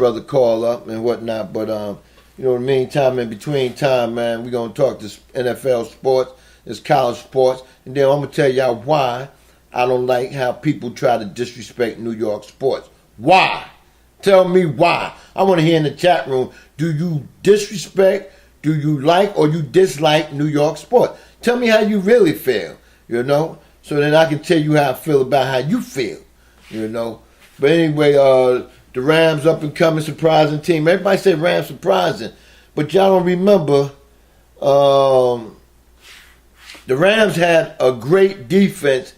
brother call up and whatnot. But you know, in the meantime, in between time, man, we're gonna talk this NFL sports, this college sports, and then I'm gonna tell y'all why I don't like how people try to disrespect New York sports. Why? Tell me why. I want to hear in the chat room, do you disrespect, do you like, or you dislike New York sports? Tell me how you really feel, you know, so then I can tell you how I feel about how you feel, you know. But anyway, the Rams up and coming surprising team. Everybody say Rams surprising, but y'all don't remember the Rams had a great defense.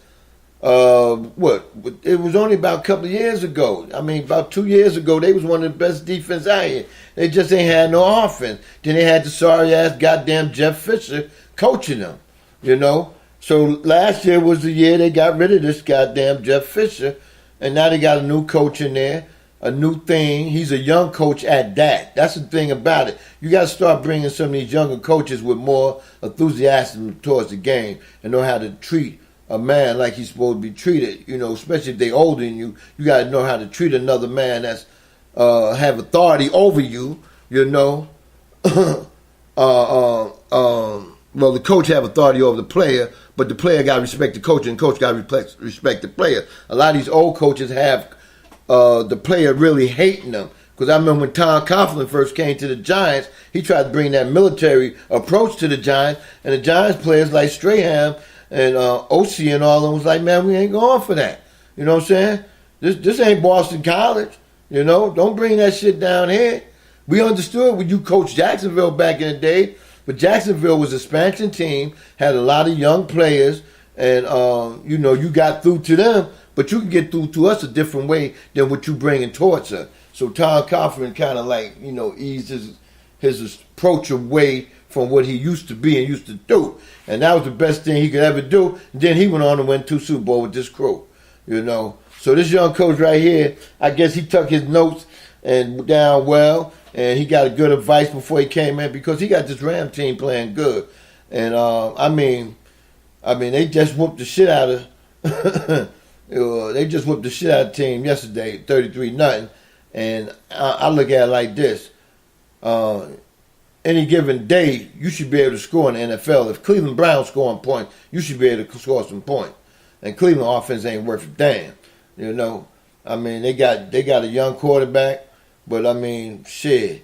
It was only about a couple of years ago. I mean, about 2 years ago, they was one of the best defense out here. They just ain't had no offense. Then they had the sorry-ass goddamn Jeff Fisher coaching them, you know. So last year was the year they got rid of this goddamn Jeff Fisher, and now they got a new coach in there, a new thing. He's a young coach at that. That's the thing about it. You got to start bringing some of these younger coaches with more enthusiasm towards the game and know how to treat a man like he's supposed to be treated, you know, especially if they older than you. You got to know how to treat another man that's have authority over you, you know. Well, the coach have authority over the player, but the player got to respect the coach, and the coach got to respect the player. A lot of these old coaches have the player really hating them. Because I remember when Tom Coughlin first came to the Giants, he tried to bring that military approach to the Giants, and the Giants players like Strahan and OC and all of them was like, man, we ain't going for that. You know what I'm saying? This ain't Boston College. You know, don't bring that shit down here. We understood when you coached Jacksonville back in the day, but Jacksonville was an expansion team, had a lot of young players, and, you know, you got through to them, but you can get through to us a different way than what you bringing towards us. So Tom Coughlin kind of like, you know, eased his approach away from what he used to be and used to do. And that was the best thing he could ever do. And then he went on to win 2 Super Bowls with this crew, you know. So this young coach right here, I guess he took his notes and down well, and he got a good advice before he came in because he got this Ram team playing good. And, I mean, they just whooped the shit out of they just whooped the shit out of the team yesterday, 33-0. And I look at it like this. Any given day, you should be able to score in the NFL. If Cleveland Browns scoring points, you should be able to score some points. And Cleveland offense ain't worth a damn. You know, I mean, they got a young quarterback, but I mean, shit.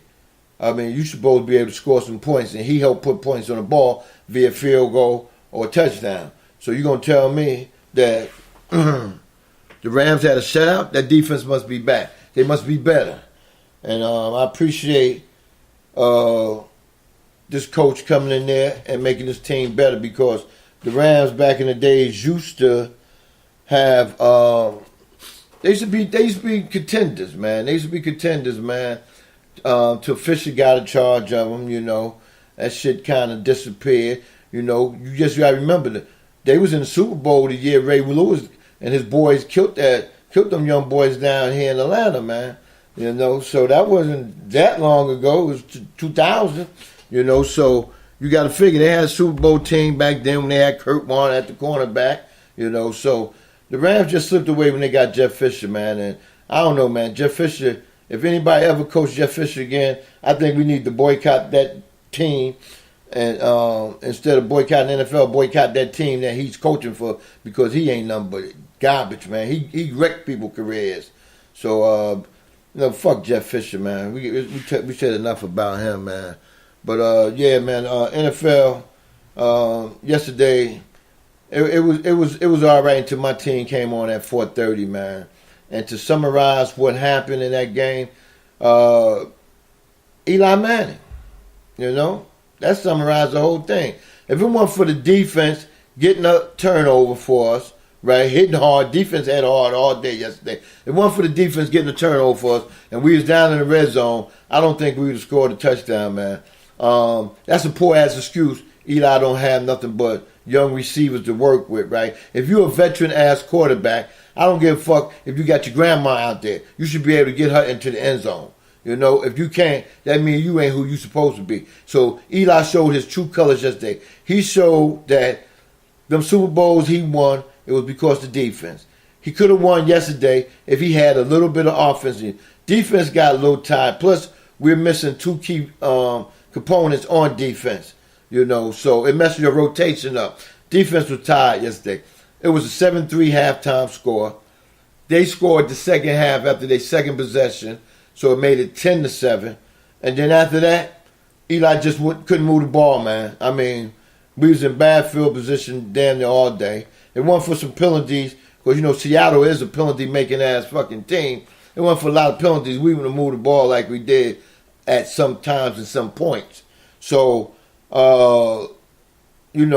I mean, you supposed to be able to score some points, and he helped put points on the ball via field goal or touchdown. So you're gonna tell me that the Rams had a shutout? That defense must be back. They must be better. And I appreciate this coach coming in there and making this team better because the Rams back in the days used to have they used to be contenders, man. They used to be contenders, man. Till Fisher got in charge of them, you know. That shit kind of disappeared. You know, you just got to remember that they was in the Super Bowl the year Ray Lewis and his boys killed them young boys down here in Atlanta, man. You know, so that wasn't that long ago. It was 2000, you know. So you got to figure they had a Super Bowl team back then when they had Kurt Warner at the cornerback, you know. So the Rams just slipped away when they got Jeff Fisher, man. And I don't know, man. Jeff Fisher, if anybody ever coached Jeff Fisher again, I think we need to boycott that team. And instead of boycotting the NFL, boycott that team that he's coaching for because he ain't nothing but garbage, man. He wrecked people's careers. So, you know, fuck Jeff Fisher, man. We said enough about him, man. But yeah, man. NFL yesterday, it was all right until my team came on at 4:30, man. And to summarize what happened in that game, Eli Manning, you know, that summarized the whole thing. If it weren't for the defense getting a turnover for us, right, hitting hard, defense had hard all day yesterday. If it weren't for the defense getting a turnover for us and we was down in the red zone, I don't think we would have scored a touchdown, man. That's a poor-ass excuse. Eli don't have nothing but young receivers to work with, right? If you're a veteran-ass quarterback, I don't give a fuck if you got your grandma out there. You should be able to get her into the end zone. You know, if you can't, that means you ain't who you supposed to be. So Eli showed his true colors yesterday. He showed that them Super Bowls he won, it was because of the defense. He could have won yesterday if he had a little bit of offense. defense got a little tired. Plus, we're missing two key components on defense. So it messes your rotation up. Defense was tired yesterday. It was a 7-3 halftime score. They scored the second half after their second possession, so it made it 10-7. And then after that, Eli just couldn't move the ball, man. I mean, we was in bad field position damn near all day. It went for some penalties, because, Seattle is a penalty-making ass fucking team. It went for a lot of penalties. We would have moved the ball like we did at some times and some points. So, you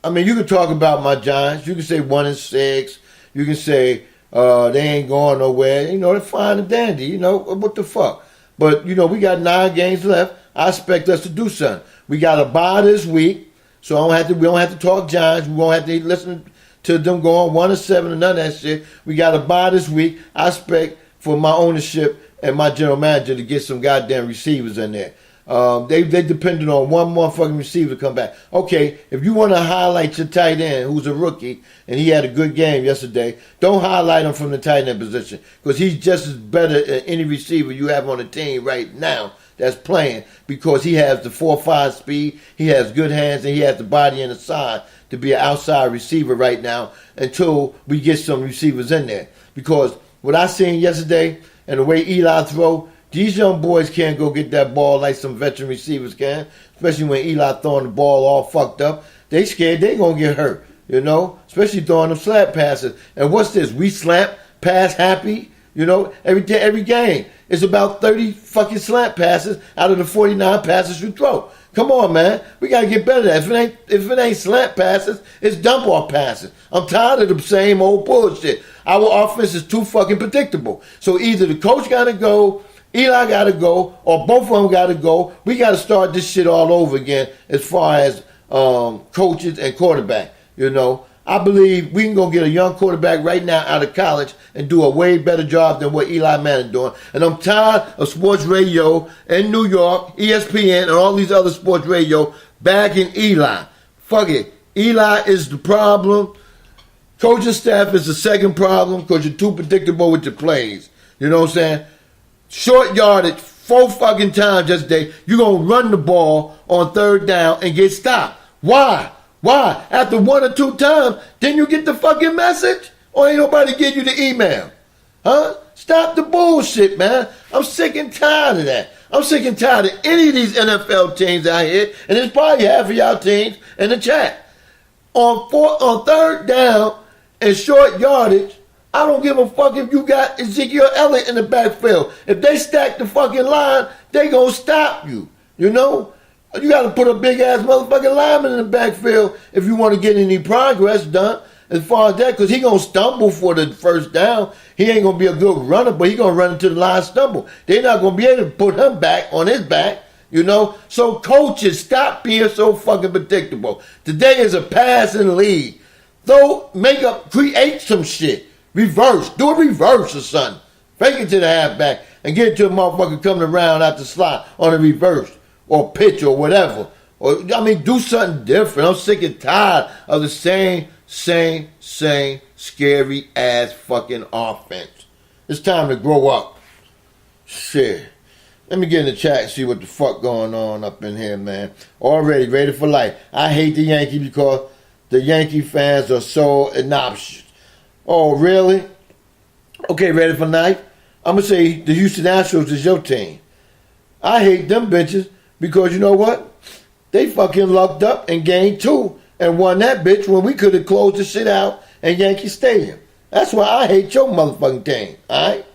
can talk about my Giants. You can say 1-6. You can say they ain't going nowhere. They're fine and dandy. What the fuck? But, we got 9 games left. I expect us to do something. We got a bye this week, so we don't have to talk Giants. We won't have to listen to them going 1-7 and none of that shit. We got a bye this week. I expect for my ownership and my general manager to get some goddamn receivers in there. They depended on one motherfucking receiver to come back. Okay, if you want to highlight your tight end, who's a rookie, and he had a good game yesterday, don't highlight him from the tight end position, because he's just as better than any receiver you have on the team right now that's playing, because he has the 4.5 speed, he has good hands, and he has the body and the side to be an outside receiver right now until we get some receivers in there. Because what I seen yesterday and the way Eli throw, these young boys can't go get that ball like some veteran receivers can, especially when Eli throwing the ball all fucked up. They scared they gonna get hurt, especially throwing them slap passes. And what's this? We slap pass happy, every game. It's about 30 fucking slap passes out of the 49 passes you throw. Come on, man. We got to get better at that. If it ain't slant passes, it's dump off passes. I'm tired of the same old bullshit. Our offense is too fucking predictable. So either the coach got to go, Eli got to go, or both of them got to go. We got to start this shit all over again as far as coaches and quarterback. I believe we can go get a young quarterback right now out of college and do a way better job than what Eli Manning doing. And I'm tired of sports radio in New York, ESPN, and all these other sports radio bagging Eli. Fuck it. Eli is the problem. Coaching staff is the second problem because you're too predictable with your plays. You know what I'm saying? Short yardage 4 fucking times yesterday. You're going to run the ball on 3rd down and get stopped. Why? After 1 or 2 times, didn't you get the fucking message? Or ain't nobody give you the email? Huh? Stop the bullshit, man. I'm sick and tired of that. I'm sick and tired of any of these NFL teams out here, and there's probably half of y'all teams in the chat. On 3rd down and short yardage, I don't give a fuck if you got Ezekiel Elliott in the backfield. If they stack the fucking line, they gonna stop you. You got to put a big-ass motherfucking lineman in the backfield if you want to get any progress done as far as that, because he going to stumble for the 1st down. He ain't going to be a good runner, but he going to run into the line stumble. They're not going to be able to put him back on his back, So coaches, stop being so fucking predictable. Today is a passing league. Create some shit. Reverse. Do a reverse or something. Fake it to the halfback and get it to a motherfucker coming around out the slot on a reverse. Or pitch or whatever. Do something different. I'm sick and tired of the same scary ass fucking offense. It's time to grow up. Shit. Let me get in the chat and see what the fuck going on up in here, man. Already ready for life. I hate the Yankees because the Yankee fans are so obnoxious. Oh, really? Okay, ready for life? I'm going to say the Houston Astros is your team. I hate them bitches. Because you know what? They fucking lucked up in game 2 and won that bitch when we could have closed the shit out in Yankee Stadium. That's why I hate your motherfucking team, alright?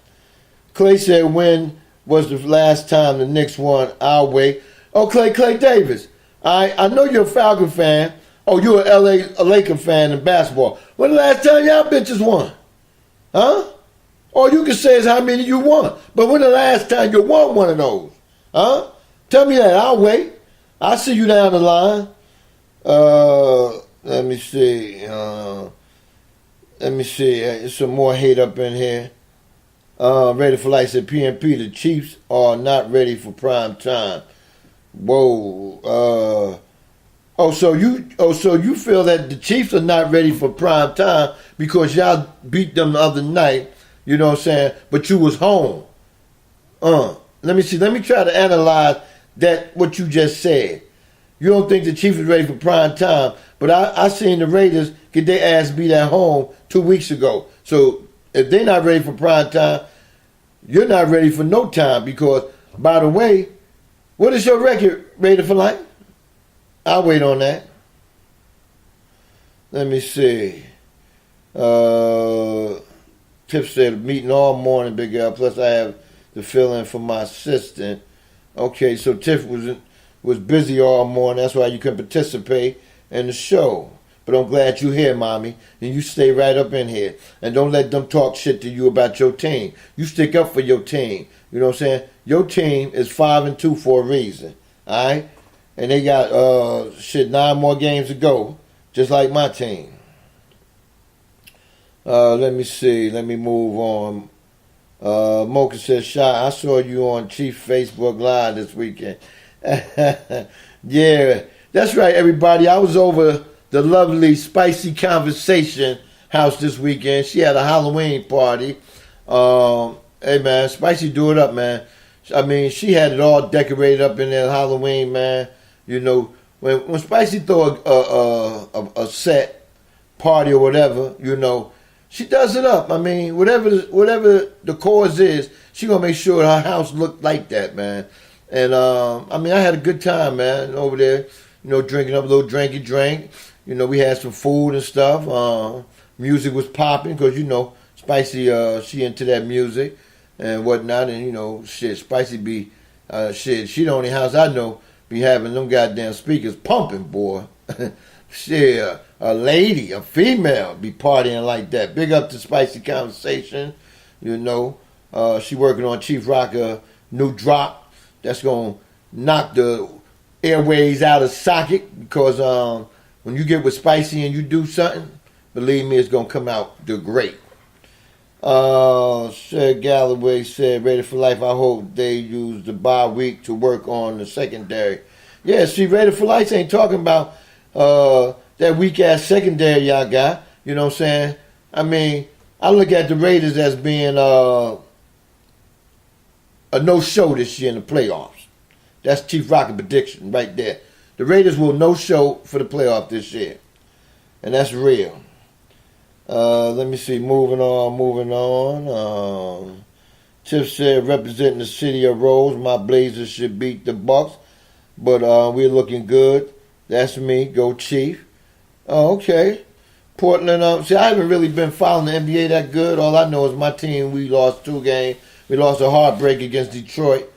Clay said, when was the last time the Knicks won our way? Oh, Clay Davis. I know you're a Falcon fan. Oh, you're a Laker fan in basketball. When the last time y'all bitches won? Huh? All you can say is how many you won. But when the last time you won one of those? Huh? Tell me that. I'll wait. I'll see you down the line. Let me see. There's some more hate up in here. Ready for life said PNP. The Chiefs are not ready for prime time. Whoa. So you feel that the Chiefs are not ready for prime time because y'all beat them the other night. You know what I'm saying? But you was home. Let me see. Let me try to analyze that what you just said. You don't think the Chiefs is ready for prime time, but I seen the Raiders get their ass beat at home 2 weeks ago. So if they're not ready for prime time, you're not ready for no time. Because, by the way, what is your record rated for life? I'll wait on that. Let me see. Tip said, meeting all morning, big girl. Plus, I have the fill-in for my assistant. Okay, so Tiff was busy all morning. That's why you couldn't participate in the show. But I'm glad you're here, mommy. And you stay right up in here. And don't let them talk shit to you about your team. You stick up for your team. You know what I'm saying? Your team is 5-2 for a reason. All right? And they got 9 more games to go, just like my team. Let me see. Let me move on. Mocha says, Shy, I saw you on Chief Facebook Live this weekend. Yeah, that's right, everybody. I was over the lovely Spicy Conversation house this weekend. She had a Halloween party. Hey, man, Spicy, do it up, man. I mean, she had it all decorated up in there, Halloween, man. You know, when Spicy throw a set party or whatever, you know, she does it up. I mean, whatever the cause is, she gonna make sure her house look like that, man. And I mean, I had a good time, man, over there. You know, drinking up a little drinky drink. You know, we had some food and stuff. Music was popping because, you know, Spicy, she into that music and whatnot. And, you know, shit, Spicy be, she the only house I know be having them goddamn speakers pumping, boy. Shit, a lady, a female be partying like that. Big up to Spicy Conversation. You know, she working on Chief Rocka new drop. That's going to knock the airways out of socket because when you get with Spicy and you do something, believe me, it's going to come out the great. Sir Galloway said, Ready for Life, I hope they use the bye week to work on the secondary. Yeah, see, Ready for Life ain't talking about that weak-ass secondary y'all got. You know what I'm saying? I mean, I look at the Raiders as being a no-show this year in the playoffs. That's Chief Rocket prediction right there. The Raiders will no-show for the playoff this year. And that's real. Let me see. Moving on. Tiff said, representing the city of Rose, my Blazers should beat the Bucks. But we're looking good. That's me. Go Chief. Oh, okay. Portland. See, I haven't really been following the NBA that good. All I know is my team, we lost 2 games. We lost a heartbreak against Detroit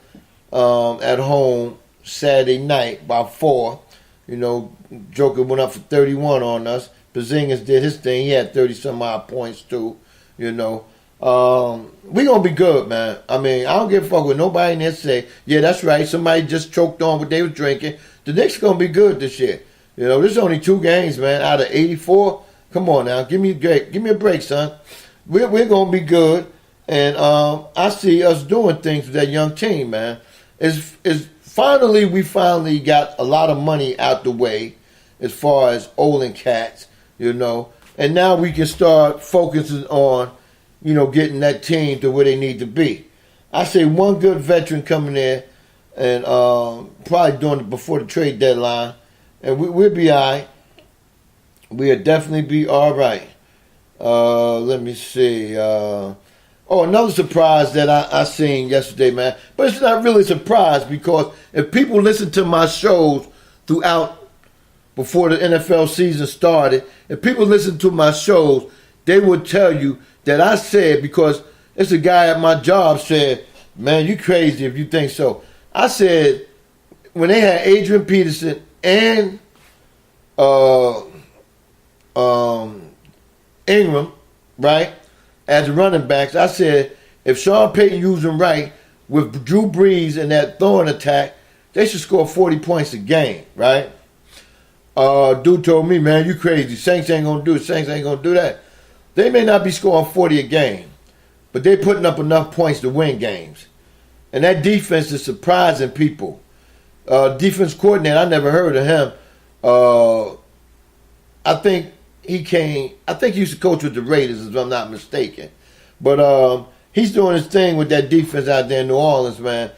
at home Saturday night by 4. You know, Joker went up for 31 on us. Porzingis did his thing. He had 30-some-odd points, too. You know. We going to be good, man. I mean, I don't give a fuck with nobody in there say, yeah, that's right, somebody just choked on what they was drinking. The Knicks going to be good this year. You know, there's only 2 games, man, out of 84. Come on now, give me a break, son. We're going to be good. And I see us doing things with that young team, man. We finally got a lot of money out the way as far as Olin cats, you know. And now we can start focusing on, you know, getting that team to where they need to be. I say one good veteran coming in and probably doing it before the trade deadline, and we'll be all right. We'll definitely be all right. Let me see. Another surprise that I seen yesterday, man. But it's not really a surprise because if people listen to my shows throughout before the NFL season started, if people listen to my shows, they would tell you that I said, because it's a guy at my job said, man, you crazy if you think so. I said, when they had Adrian Peterson and Ingram, right, as running backs, I said, if Sean Payton used them right with Drew Brees and that throwing attack, they should score 40 points a game, right? Dude told me, man, you crazy. Saints ain't going to do it. Saints ain't going to do that. They may not be scoring 40 a game, but they're putting up enough points to win games. And that defense is surprising people. Defense coordinator, I never heard of him. I think he used to coach with the Raiders, if I'm not mistaken. But he's doing his thing with that defense out there in New Orleans, man.